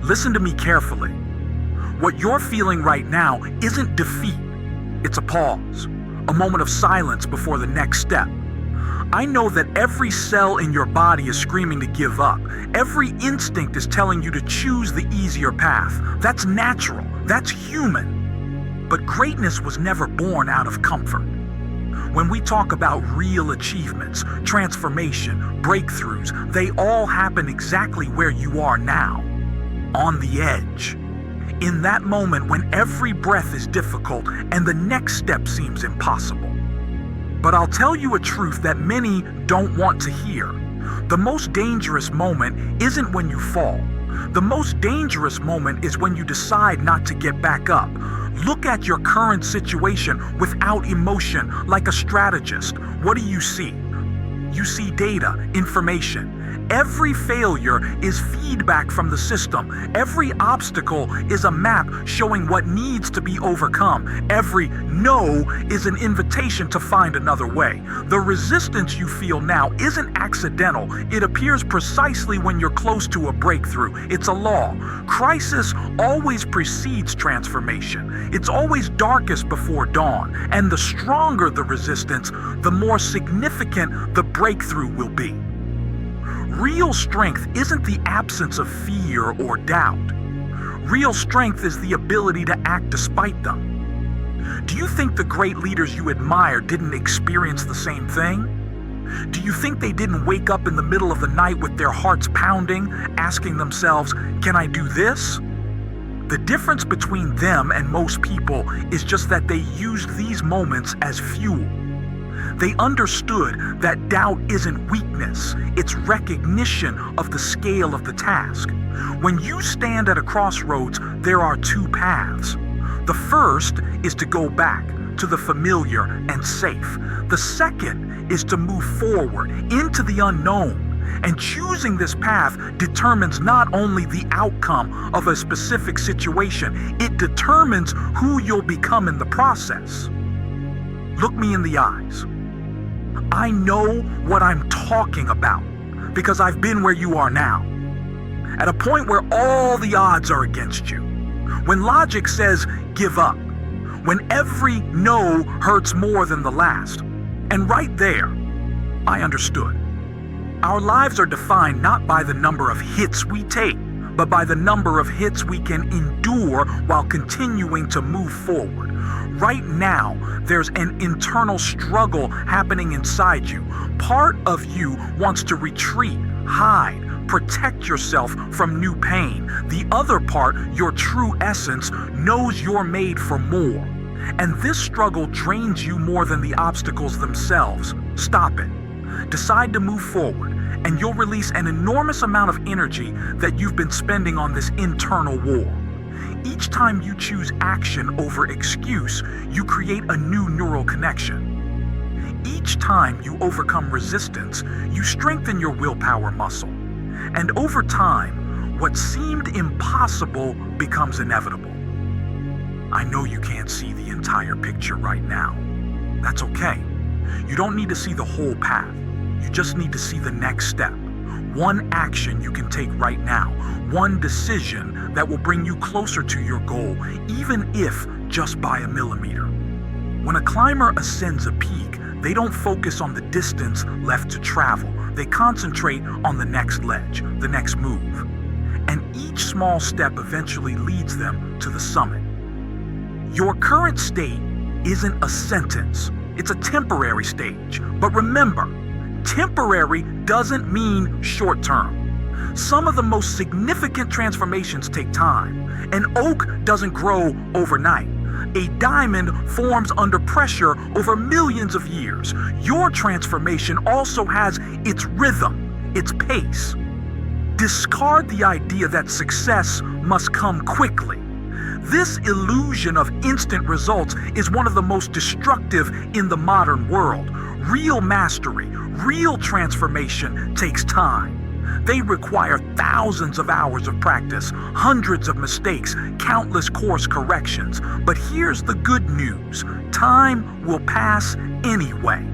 Listen to me carefully. What you're feeling right now isn't defeat. It's a pause, a moment of silence before the next step. I know that every cell in your body is screaming to give up. Every instinct is telling you to choose the easier path. That's natural. That's human. But greatness was never born out of comfort. When we talk about real achievements, transformation, breakthroughs, they all happen exactly where you are now, on the edge. In that moment when every breath is difficult and the next step seems impossible. But I'll tell you a truth that many don't want to hear. The most dangerous moment isn't when you fall. The most dangerous moment is when you decide not to get back up. Look at your current situation without emotion, like a strategist. What do you see? You see data, information. Every failure is feedback from the system. Every obstacle is a map showing what needs to be overcome. Every no is an invitation to find another way. The resistance you feel now isn't accidental. It appears precisely when you're close to a breakthrough. It's a law. Crisis always precedes transformation. It's always darkest before dawn. And the stronger the resistance, the more significant the breakthrough will be. Real strength isn't the absence of fear or doubt. Real strength is the ability to act despite them. Do you think the great leaders you admire didn't experience the same thing? Do you think they didn't wake up in the middle of the night with their hearts pounding, asking themselves, "Can I do this?" The difference between them and most people is just that they used these moments as fuel. They understood that doubt isn't weakness, it's recognition of the scale of the task. When you stand at a crossroads, there are two paths. The first is to go back to the familiar and safe. The second is to move forward into the unknown. And choosing this path determines not only the outcome of a specific situation, it determines who you'll become in the process. Look me in the eyes. I know what I'm talking about because I've been where you are now. At a point where all the odds are against you. When logic says give up. When every no hurts more than the last. And right there, I understood. Our lives are defined not by the number of hits we take, but by the number of hits we can endure while continuing to move forward. Right now, there's an internal struggle happening inside you. Part of you wants to retreat, hide, protect yourself from new pain. The other part, your true essence, knows you're made for more. And this struggle drains you more than the obstacles themselves. Stop it. Decide to move forward, and you'll release an enormous amount of energy that you've been spending on this internal war. Each time you choose action over excuse, you create a new neural connection. Each time you overcome resistance, you strengthen your willpower muscle. And over time, what seemed impossible becomes inevitable. I know you can't see the entire picture right now. That's okay. You don't need to see the whole path. You just need to see the next step. One action you can take right now. One decision that will bring you closer to your goal, even if just by a millimeter. When a climber ascends a peak, they don't focus on the distance left to travel. They concentrate on the next ledge, the next move. And each small step eventually leads them to the summit. Your current state isn't a sentence. It's a temporary stage. But remember, temporary doesn't mean short term. Some of the most significant transformations take time. An oak doesn't grow overnight. A diamond forms under pressure over millions of years. Your transformation also has its rhythm, its pace. Discard the idea that success must come quickly. This illusion of instant results is one of the most destructive in the modern world. Real mastery, real transformation takes time. They require thousands of hours of practice, hundreds of mistakes, countless course corrections. But here's the good news. Time will pass anyway.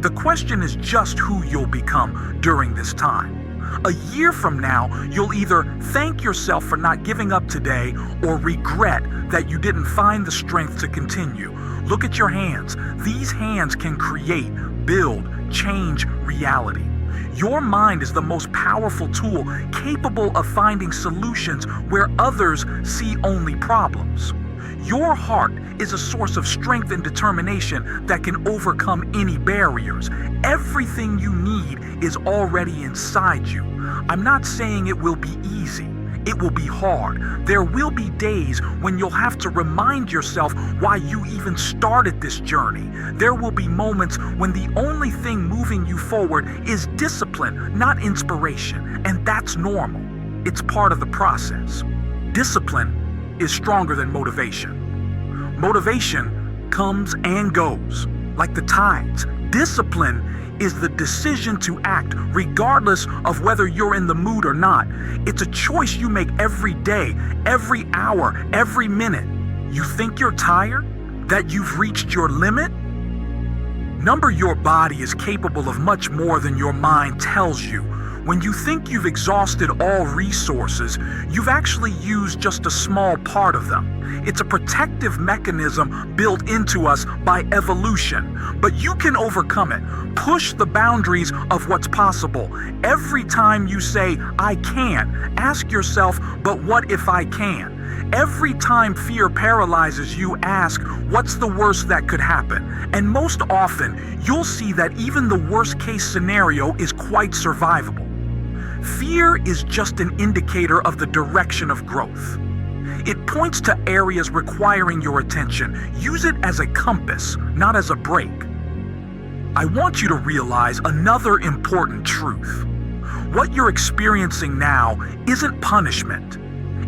The question is just who you'll become during this time. A year from now, you'll either thank yourself for not giving up today or regret that you didn't find the strength to continue. Look at your hands. These hands can create, build, change reality. Your mind is the most powerful tool capable of finding solutions where others see only problems. Your heart is a source of strength and determination that can overcome any barriers. Everything you need is already inside you. I'm not saying it will be easy. It will be hard. There will be days when you'll have to remind yourself why you even started this journey. There will be moments when the only thing moving you forward is discipline, not inspiration, and that's normal. It's part of the process. Discipline is stronger than motivation. Motivation comes and goes, like the tides. Discipline is the decision to act regardless of whether you're in the mood or not. It's a choice you make every day, every hour, every minute. You think you're tired? That you've reached your limit? Remember, your body is capable of much more than your mind tells you. When you think you've exhausted all resources, you've actually used just a small part of them. It's a protective mechanism built into us by evolution, but you can overcome it. Push the boundaries of what's possible. Every time you say, I can't, ask yourself, but what if I can? Every time fear paralyzes you, ask, what's the worst that could happen? And most often, you'll see that even the worst case scenario is quite survivable. Fear is just an indicator of the direction of growth. It points to areas requiring your attention. Use it as a compass, not as a brake. I want you to realize another important truth. What you're experiencing now isn't punishment.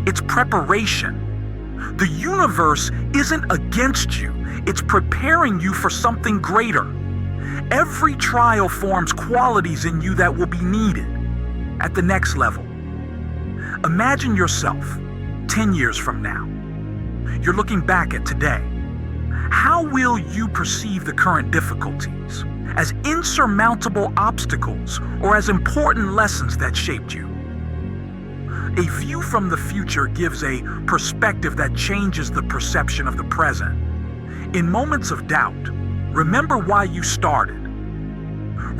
It's preparation. The universe isn't against you. It's preparing you for something greater. Every trial forms qualities in you that will be needed at the next level. Imagine yourself 10 years from now. You're looking back at today. How will you perceive the current difficulties? As insurmountable obstacles or as important lessons that shaped you? A view from the future gives a perspective that changes the perception of the present. In moments of doubt, remember why you started.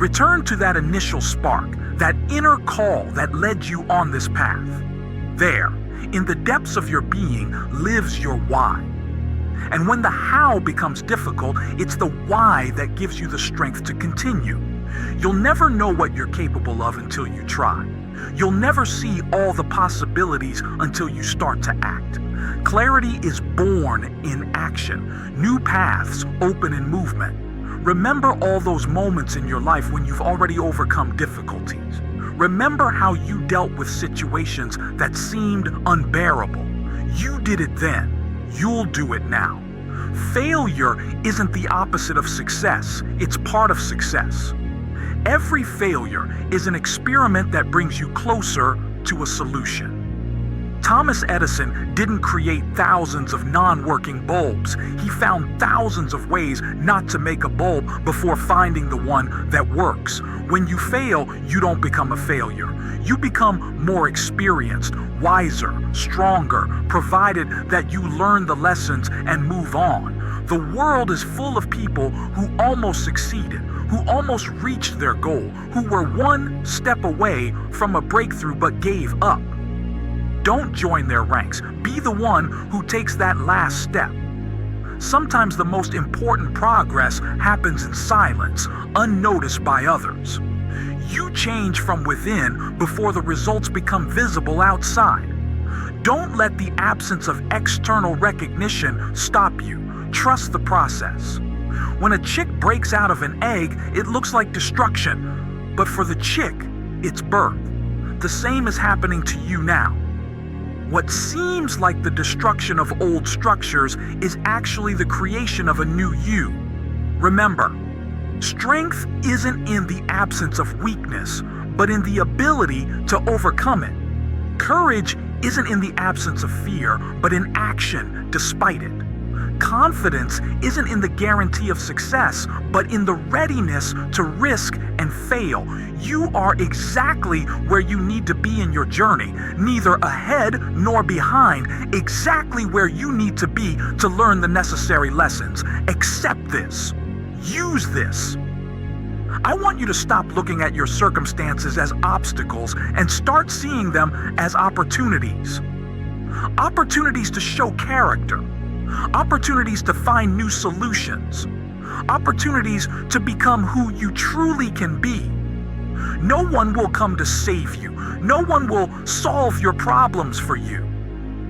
Return to that initial spark, that inner call that led you on this path. There, in the depths of your being, lives your why. And when the how becomes difficult, it's the why that gives you the strength to continue. You'll never know what you're capable of until you try. You'll never see all the possibilities until you start to act. Clarity is born in action. New paths open in movement. Remember all those moments in your life when you've already overcome difficulties. Remember how you dealt with situations that seemed unbearable. You did it then. You'll do it now. Failure isn't the opposite of success. It's part of success. Every failure is an experiment that brings you closer to a solution. Thomas Edison didn't create thousands of non-working bulbs. He found thousands of ways not to make a bulb before finding the one that works. When you fail, you don't become a failure. You become more experienced, wiser, stronger, provided that you learn the lessons and move on. The world is full of people who almost succeeded, who almost reached their goal, who were one step away from a breakthrough but gave up. Don't join their ranks. Be the one who takes that last step. Sometimes the most important progress happens in silence, unnoticed by others. You change from within before the results become visible outside. Don't let the absence of external recognition stop you. Trust the process. When a chick breaks out of an egg, it looks like destruction, but for the chick, it's birth. The same is happening to you now. What seems like the destruction of old structures is actually the creation of a new you. Remember, strength isn't in the absence of weakness, but in the ability to overcome it. Courage isn't in the absence of fear, but in action despite it. Confidence isn't in the guarantee of success, but in the readiness to risk and fail. You are exactly where you need to be in your journey, neither ahead nor behind, exactly where you need to be to learn the necessary lessons. Accept this. Use this. I want you to stop looking at your circumstances as obstacles and start seeing them as opportunities. Opportunities to show character. Opportunities to find new solutions. Opportunities to become who you truly can be. No one will come to save you. No one will solve your problems for you.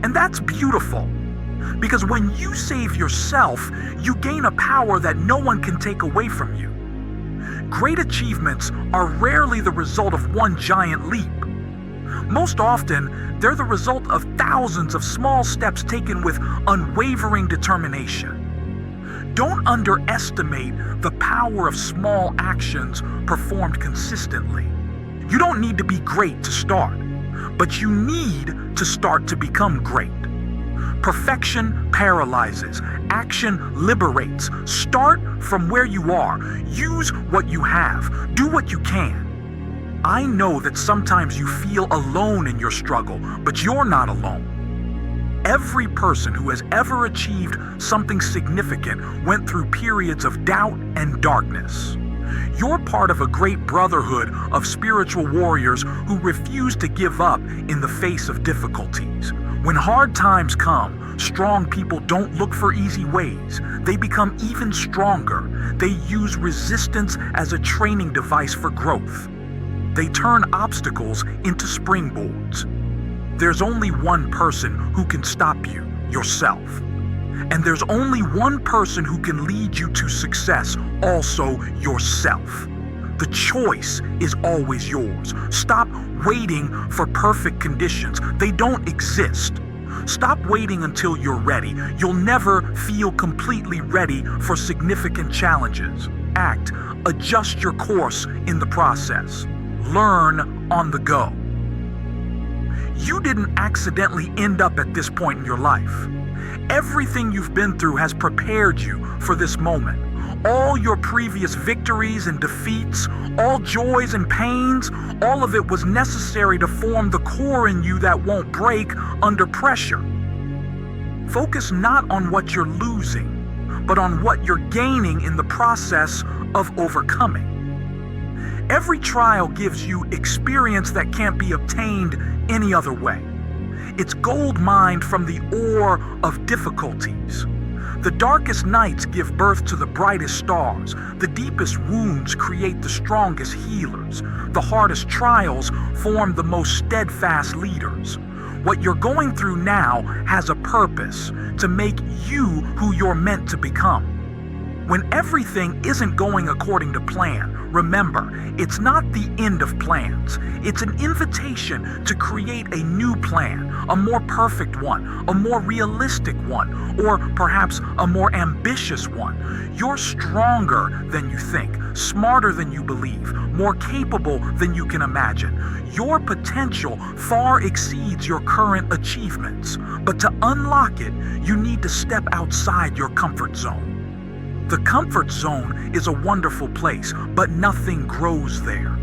And that's beautiful. Because when you save yourself, you gain a power that no one can take away from you. Great achievements are rarely the result of one giant leap. Most often, they're the result of thousands of small steps taken with unwavering determination. Don't underestimate the power of small actions performed consistently. You don't need to be great to start, but you need to start to become great. Perfection paralyzes. Action liberates. Start from where you are. Use what you have. Do what you can. I know that sometimes you feel alone in your struggle, but you're not alone. Every person who has ever achieved something significant went through periods of doubt and darkness. You're part of a great brotherhood of spiritual warriors who refuse to give up in the face of difficulties. When hard times come, strong people don't look for easy ways. They become even stronger. They use resistance as a training device for growth. They turn obstacles into springboards. There's only one person who can stop you, yourself. And there's only one person who can lead you to success, also yourself. The choice is always yours. Stop waiting for perfect conditions. They don't exist. Stop waiting until you're ready. You'll never feel completely ready for significant challenges. Act. Adjust your course in the process. Learn on the go. You didn't accidentally end up at this point in your life. Everything you've been through has prepared you for this moment. All your previous victories and defeats, all joys and pains, all of it was necessary to form the core in you that won't break under pressure. Focus not on what you're losing, but on what you're gaining in the process of overcoming. Every trial gives you experience that can't be obtained any other way. It's gold mined from the ore of difficulties. The darkest nights give birth to the brightest stars. The deepest wounds create the strongest healers. The hardest trials form the most steadfast leaders. What you're going through now has a purpose: to make you who you're meant to become. When everything isn't going according to plan, remember, it's not the end of plans. It's an invitation to create a new plan, a more perfect one, a more realistic one, or perhaps a more ambitious one. You're stronger than you think, smarter than you believe, more capable than you can imagine. Your potential far exceeds your current achievements, but to unlock it, you need to step outside your comfort zone. The comfort zone is a wonderful place, but nothing grows there.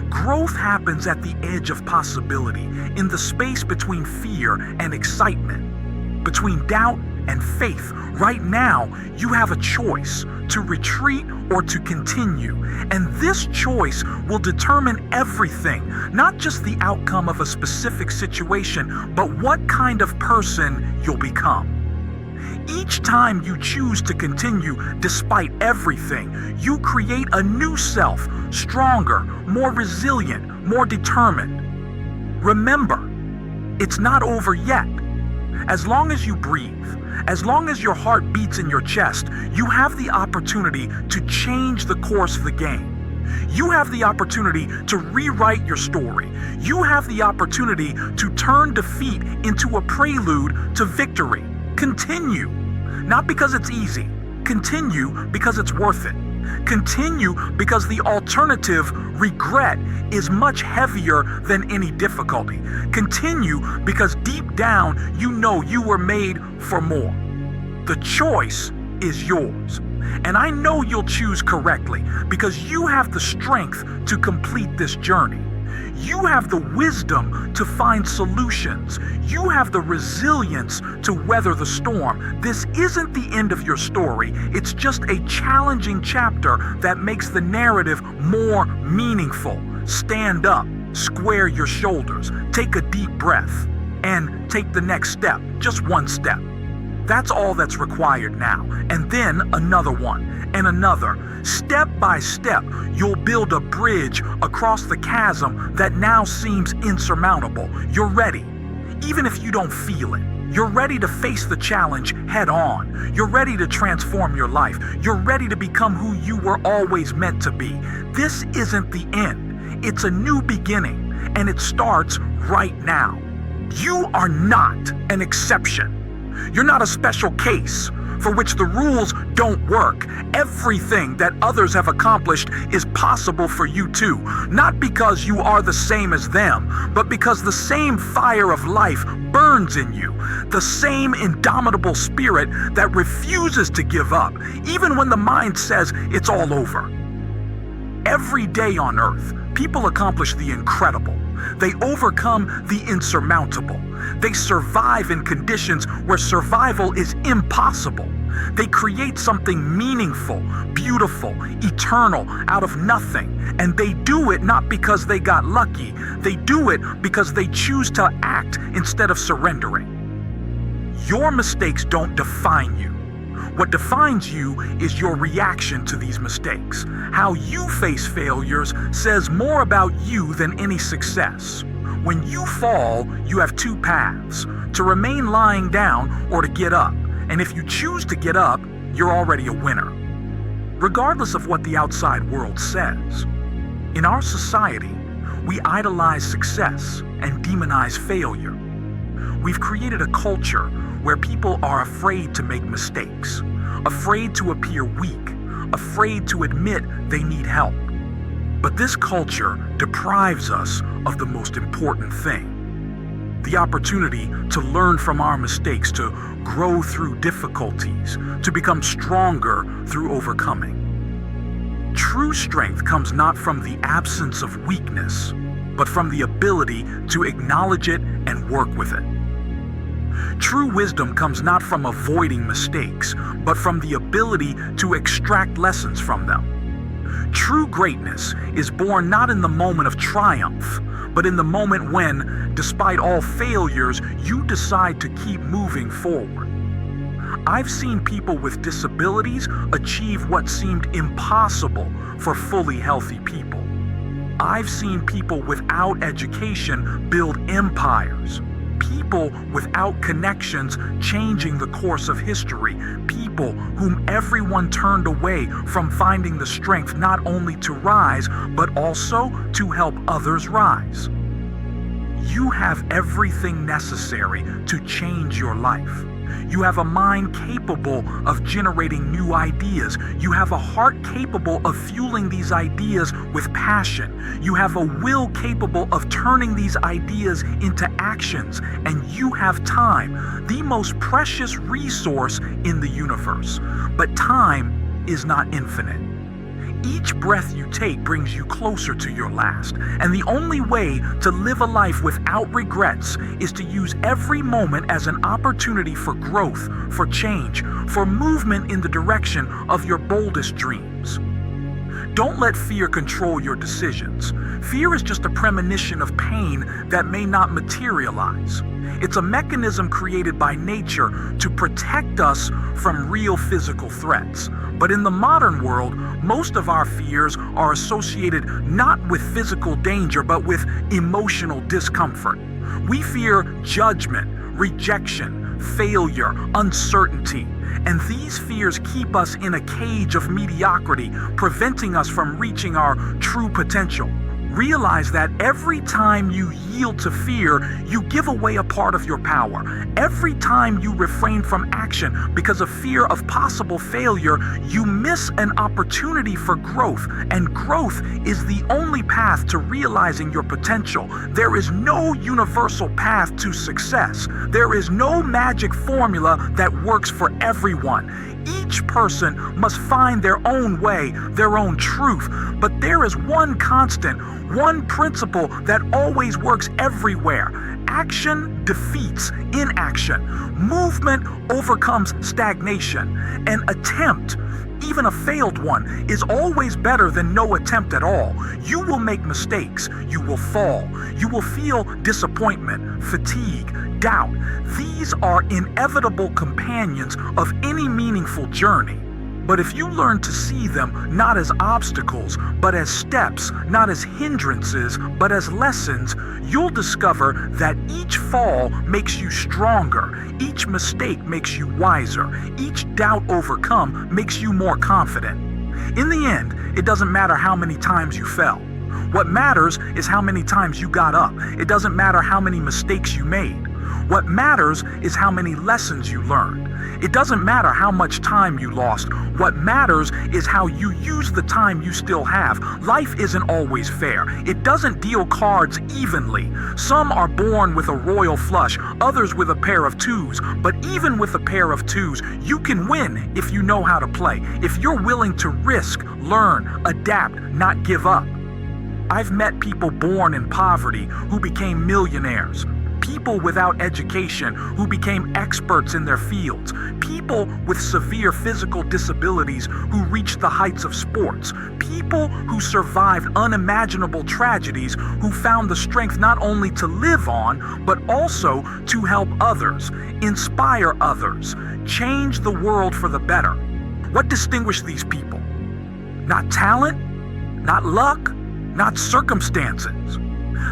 Growth happens at the edge of possibility, in the space between fear and excitement, between doubt and faith. Right now, you have a choice: to retreat or to continue. And this choice will determine everything, not just the outcome of a specific situation, but what kind of person you'll become. Each time you choose to continue despite everything, you create a new self, stronger, more resilient, more determined. Remember, it's not over yet. As long as you breathe, as long as your heart beats in your chest, you have the opportunity to change the course of the game. You have the opportunity to rewrite your story. You have the opportunity to turn defeat into a prelude to victory. Continue, not because it's easy. Continue because it's worth it. Continue because the alternative, regret, is much heavier than any difficulty. Continue because deep down you know you were made for more. The choice is yours. And I know you'll choose correctly because you have the strength to complete this journey. You have the wisdom to find solutions. You have the resilience to weather the storm. This isn't the end of your story. It's just a challenging chapter that makes the narrative more meaningful. Stand up, square your shoulders, take a deep breath, and take the next step, just one step. That's all that's required now. And then another one, and another. Step by step, you'll build a bridge across the chasm that now seems insurmountable. You're ready, even if you don't feel it. You're ready to face the challenge head on. You're ready to transform your life. You're ready to become who you were always meant to be. This isn't the end. It's a new beginning, and it starts right now. You are not an exception. You're not a special case for which the rules don't work. Everything that others have accomplished is possible for you too. Not because you are the same as them, but because the same fire of life burns in you. The same indomitable spirit that refuses to give up, even when the mind says it's all over. Every day on Earth, people accomplish the incredible. They overcome the insurmountable. They survive in conditions where survival is impossible. They create something meaningful, beautiful, eternal out of nothing. And they do it not because they got lucky. They do it because they choose to act instead of surrendering. Your mistakes don't define you. What defines you is your reaction to these mistakes. How you face failures says more about you than any success. When you fall, you have two paths: to remain lying down or to get up. And if you choose to get up, you're already a winner. Regardless of what the outside world says. In our society, we idolize success and demonize failure. We've created a culture where people are afraid to make mistakes, afraid to appear weak, afraid to admit they need help. But this culture deprives us of the most important thing: the opportunity to learn from our mistakes, to grow through difficulties, to become stronger through overcoming. True strength comes not from the absence of weakness, but from the ability to acknowledge it and work with it. True wisdom comes not from avoiding mistakes, but from the ability to extract lessons from them. True greatness is born not in the moment of triumph, but in the moment when, despite all failures, you decide to keep moving forward. I've seen people with disabilities achieve what seemed impossible for fully healthy people. I've seen people without education build empires. People without connections changing the course of history. People whom everyone turned away from finding the strength not only to rise, but also to help others rise. You have everything necessary to change your life. You have a mind capable of generating new ideas. You have a heart capable of fueling these ideas with passion. You have a will capable of turning these ideas into actions. And you have time, the most precious resource in the universe. But time is not infinite. Each breath you take brings you closer to your last, and the only way to live a life without regrets is to use every moment as an opportunity for growth, for change, for movement in the direction of your boldest dreams. Don't let fear control your decisions. Fear is just a premonition of pain that may not materialize. It's a mechanism created by nature to protect us from real physical threats. But in the modern world, most of our fears are associated not with physical danger, but with emotional discomfort. We fear judgment, rejection, failure, uncertainty. And these fears keep us in a cage of mediocrity, preventing us from reaching our true potential. Realize that every time you yield to fear, you give away a part of your power. Every time you refrain from action because of fear of possible failure, you miss an opportunity for growth, and growth is the only path to realizing your potential. There is no universal path to success. There is no magic formula that works for everyone. Each person must find their own way, their own truth, but there is one constant, one principle that always works everywhere. Action defeats inaction. Movement overcomes stagnation. An attempt, even a failed one, is always better than no attempt at all. You will make mistakes. You will fall. You will feel disappointment, fatigue, doubt. These are inevitable companions of any meaningful journey. But if you learn to see them not as obstacles, but as steps, not as hindrances, but as lessons, you'll discover that each fall makes you stronger, each mistake makes you wiser, each doubt overcome makes you more confident. In the end, it doesn't matter how many times you fell. What matters is how many times you got up. It doesn't matter how many mistakes you made. What matters is how many lessons you learned. It doesn't matter how much time you lost. What matters is how you use the time you still have. Life isn't always fair. It doesn't deal cards evenly. Some are born with a royal flush, others with a pair of twos. But even with a pair of twos, you can win if you know how to play, if you're willing to risk, learn, adapt, not give up. I've met people born in poverty who became millionaires. People without education who became experts in their fields. People with severe physical disabilities who reached the heights of sports. People who survived unimaginable tragedies who found the strength not only to live on, but also to help others, inspire others, change the world for the better. What distinguished these people? Not talent, not luck, not circumstances.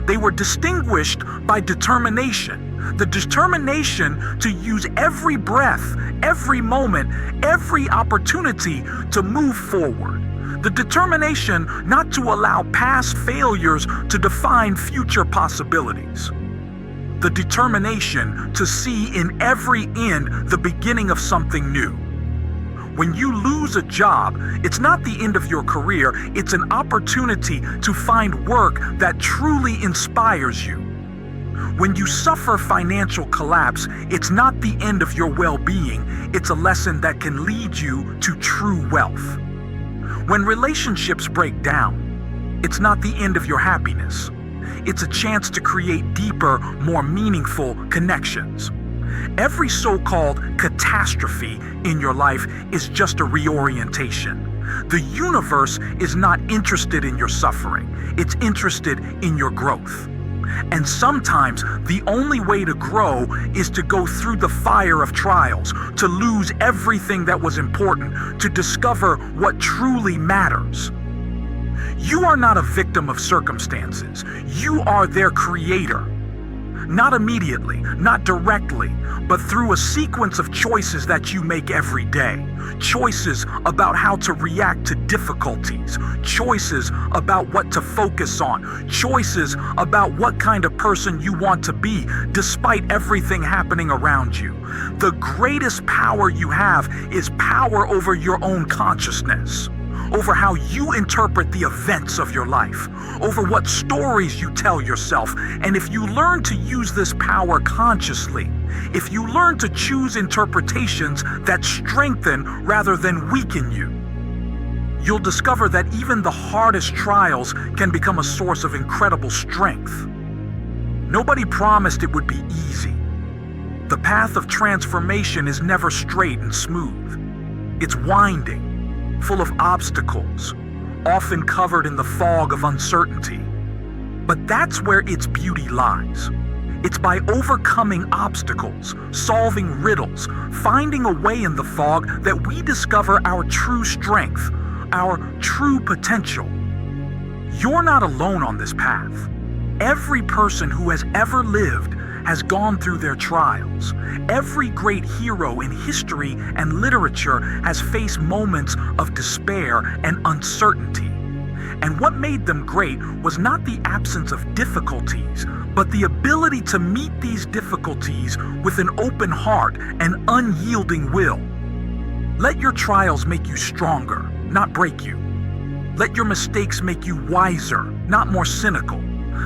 They were distinguished by determination. The determination to use every breath, every moment, every opportunity to move forward. The determination not to allow past failures to define future possibilities. The determination to see in every end the beginning of something new. When you lose a job, it's not the end of your career, it's an opportunity to find work that truly inspires you. When you suffer financial collapse, it's not the end of your well-being, it's a lesson that can lead you to true wealth. When relationships break down, it's not the end of your happiness, it's a chance to create deeper, more meaningful connections. Every so-called catastrophe in your life is just a reorientation. The universe is not interested in your suffering. It's interested in your growth. And sometimes the only way to grow is to go through the fire of trials, to lose everything that was important, to discover what truly matters. You are not a victim of circumstances. You are their creator. Not immediately, not directly, but through a sequence of choices that you make every day. Choices about how to react to difficulties. Choices about what to focus on. Choices about what kind of person you want to be, despite everything happening around you. The greatest power you have is power over your own consciousness. Over how you interpret the events of your life, over what stories you tell yourself. And if you learn to use this power consciously, if you learn to choose interpretations that strengthen rather than weaken you, you'll discover that even the hardest trials can become a source of incredible strength. Nobody promised it would be easy. The path of transformation is never straight and smooth. It's winding, full of obstacles, often covered in the fog of uncertainty. But that's where its beauty lies. It's by overcoming obstacles, solving riddles, finding a way in the fog that we discover our true strength, our true potential. You're not alone on this path. Every person who has ever lived has gone through their trials. Every great hero in history and literature has faced moments of despair and uncertainty. And what made them great was not the absence of difficulties, but the ability to meet these difficulties with an open heart and unyielding will. Let your trials make you stronger, not break you. Let your mistakes make you wiser, not more cynical.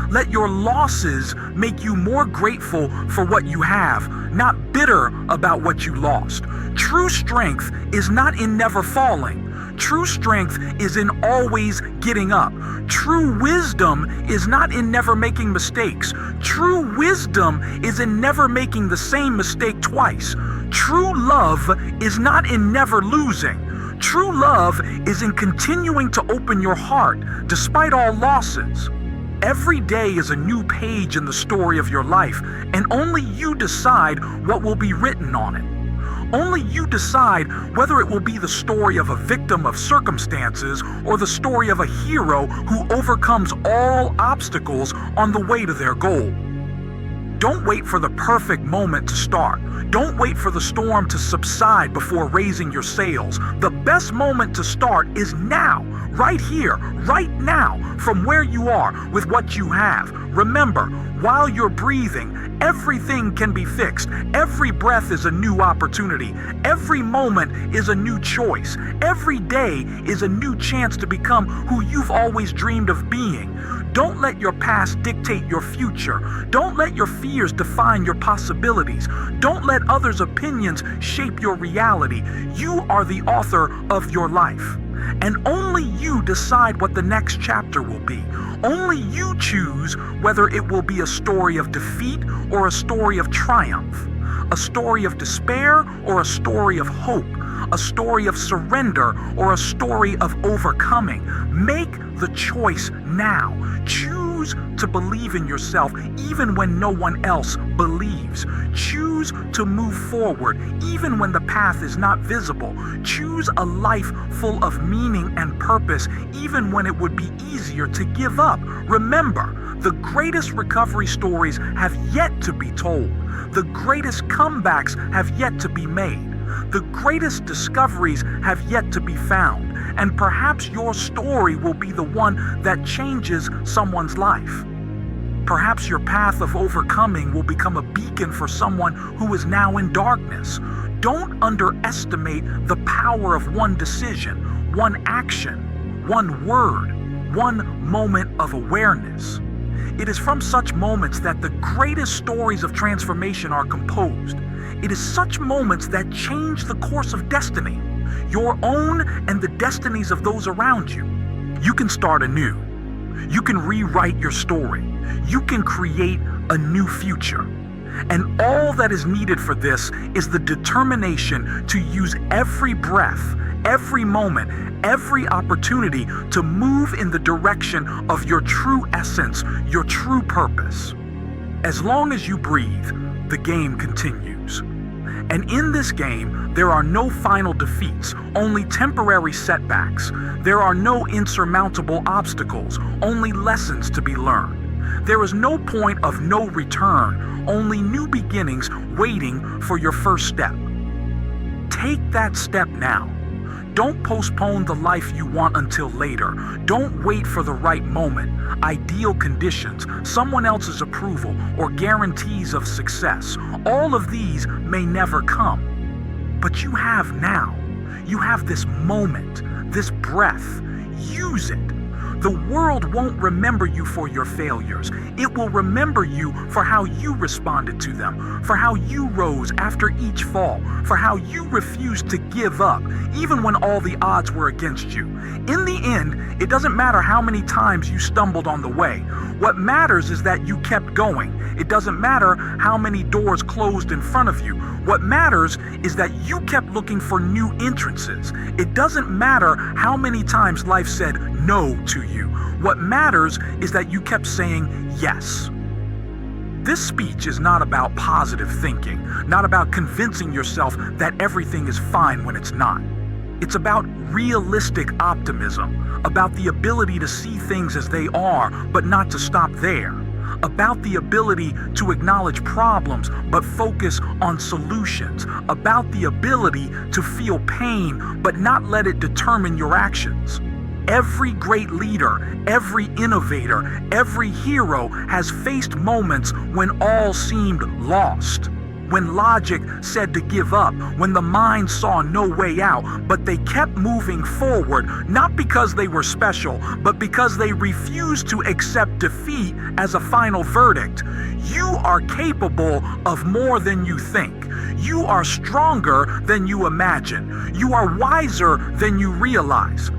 Let your losses make you more grateful for what you have, not bitter about what you lost. True strength is not in never falling. True strength is in always getting up. True wisdom is not in never making mistakes. True wisdom is in never making the same mistake twice. True love is not in never losing. True love is in continuing to open your heart despite all losses. Every day is a new page in the story of your life, and only you decide what will be written on it. Only you decide whether it will be the story of a victim of circumstances or the story of a hero who overcomes all obstacles on the way to their goal. Don't wait for the perfect moment to start. Don't wait for the storm to subside before raising your sails. The best moment to start is now, right here, right now, from where you are with what you have. Remember, while you're breathing, everything can be fixed. Every breath is a new opportunity. Every moment is a new choice. Every day is a new chance to become who you've always dreamed of being. Don't let your past dictate your future. Don't let your fears define your possibilities. Don't let others' opinions shape your reality. You are the author of your life. And only you decide what the next chapter will be. Only you choose whether it will be a story of defeat or a story of triumph, a story of despair or a story of hope, a story of surrender or a story of overcoming. Make the choice now. Choose to believe in yourself even when no one else believes. Choose to move forward even when the path is not visible. Choose a life full of meaning and purpose even when it would be easier to give up. Remember, the greatest recovery stories have yet to be told. The greatest comebacks have yet to be made. The greatest discoveries have yet to be found. And perhaps your story will be the one that changes someone's life. Perhaps your path of overcoming will become a beacon for someone who is now in darkness. Don't underestimate the power of one decision, one action, one word, one moment of awareness. It is from such moments that the greatest stories of transformation are composed. It is such moments that change the course of destiny, your own and the destinies of those around you. You can start anew. You can rewrite your story. You can create a new future. And all that is needed for this is the determination to use every breath, every moment, every opportunity to move in the direction of your true essence, your true purpose. As long as you breathe, the game continues. And in this game, there are no final defeats, only temporary setbacks. There are no insurmountable obstacles, only lessons to be learned. There is no point of no return, only new beginnings waiting for your first step. Take that step now. Don't postpone the life you want until later. Don't wait for the right moment, ideal conditions, someone else's approval, or guarantees of success. All of these may never come. But you have now. You have this moment, this breath. Use it. The world won't remember you for your failures. It will remember you for how you responded to them, for how you rose after each fall, for how you refused to give up, even when all the odds were against you. In the end, it doesn't matter how many times you stumbled on the way. What matters is that you kept going. It doesn't matter how many doors closed in front of you. What matters is that you kept looking for new entrances. It doesn't matter how many times life said no to you. What matters is that you kept saying yes. This speech is not about positive thinking, not about convincing yourself that everything is fine when it's not. It's about realistic optimism, about the ability to see things as they are, but not to stop there. About the ability to acknowledge problems, but focus on solutions. About the ability to feel pain, but not let it determine your actions. Every great leader, every innovator, every hero has faced moments when all seemed lost. When logic said to give up, when the mind saw no way out, but they kept moving forward, not because they were special, but because they refused to accept defeat as a final verdict. You are capable of more than you think. You are stronger than you imagine. You are wiser than you realize.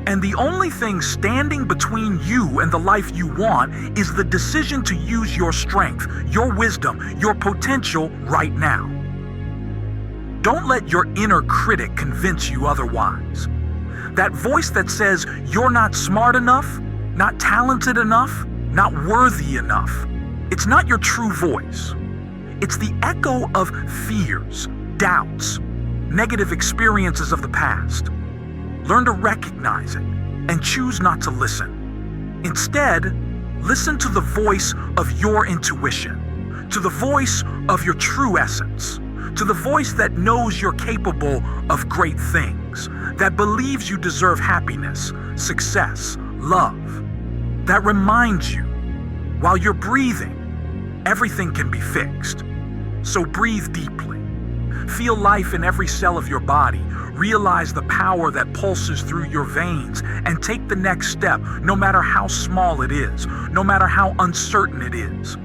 And the only thing standing between you and the life you want is the decision to use your strength, your wisdom, your potential right now. Don't let your inner critic convince you otherwise. That voice that says you're not smart enough, not talented enough, not worthy enough. It's not your true voice. It's the echo of fears, doubts, negative experiences of the past. Learn to recognize it and choose not to listen. Instead, listen to the voice of your intuition, to the voice of your true essence, to the voice that knows you're capable of great things, that believes you deserve happiness, success, love, that reminds you, while you're breathing, everything can be fixed. So breathe deeply. Feel life in every cell of your body. Realize the power that pulses through your veins and take the next step, no matter how small it is, no matter how uncertain it is.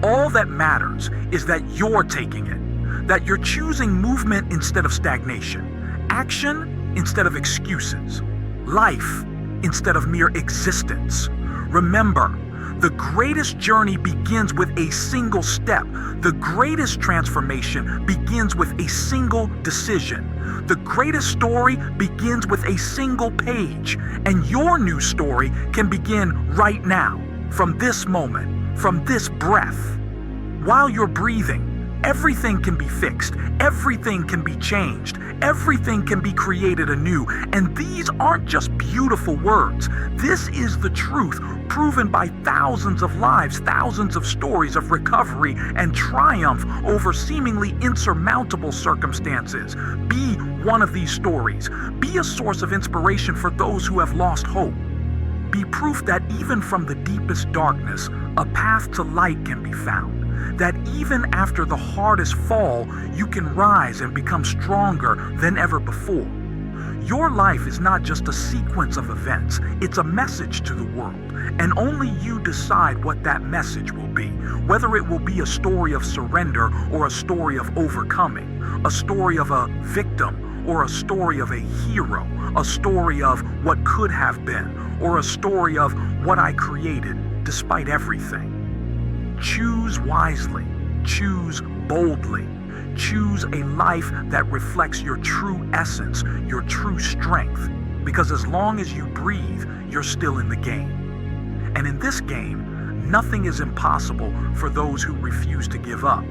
All that matters is that you're taking it, that you're choosing movement instead of stagnation, action instead of excuses, life instead of mere existence. Remember, the greatest journey begins with a single step. The greatest transformation begins with a single decision. The greatest story begins with a single page. And your new story can begin right now, from this moment, from this breath. While you're breathing, everything can be fixed, everything can be changed, everything can be created anew. And these aren't just beautiful words. This is the truth, proven by thousands of lives, thousands of stories of recovery and triumph over seemingly insurmountable circumstances. Be one of these stories. Be a source of inspiration for those who have lost hope. Be proof that even from the deepest darkness, a path to light can be found. That even after the hardest fall, you can rise and become stronger than ever before. Your life is not just a sequence of events, it's a message to the world. And only you decide what that message will be, whether it will be a story of surrender or a story of overcoming, a story of a victim or a story of a hero, a story of what could have been, or a story of what I created despite everything. Choose wisely, choose boldly, choose a life that reflects your true essence, your true strength, because as long as you breathe, you're still in the game. And in this game, nothing is impossible for those who refuse to give up.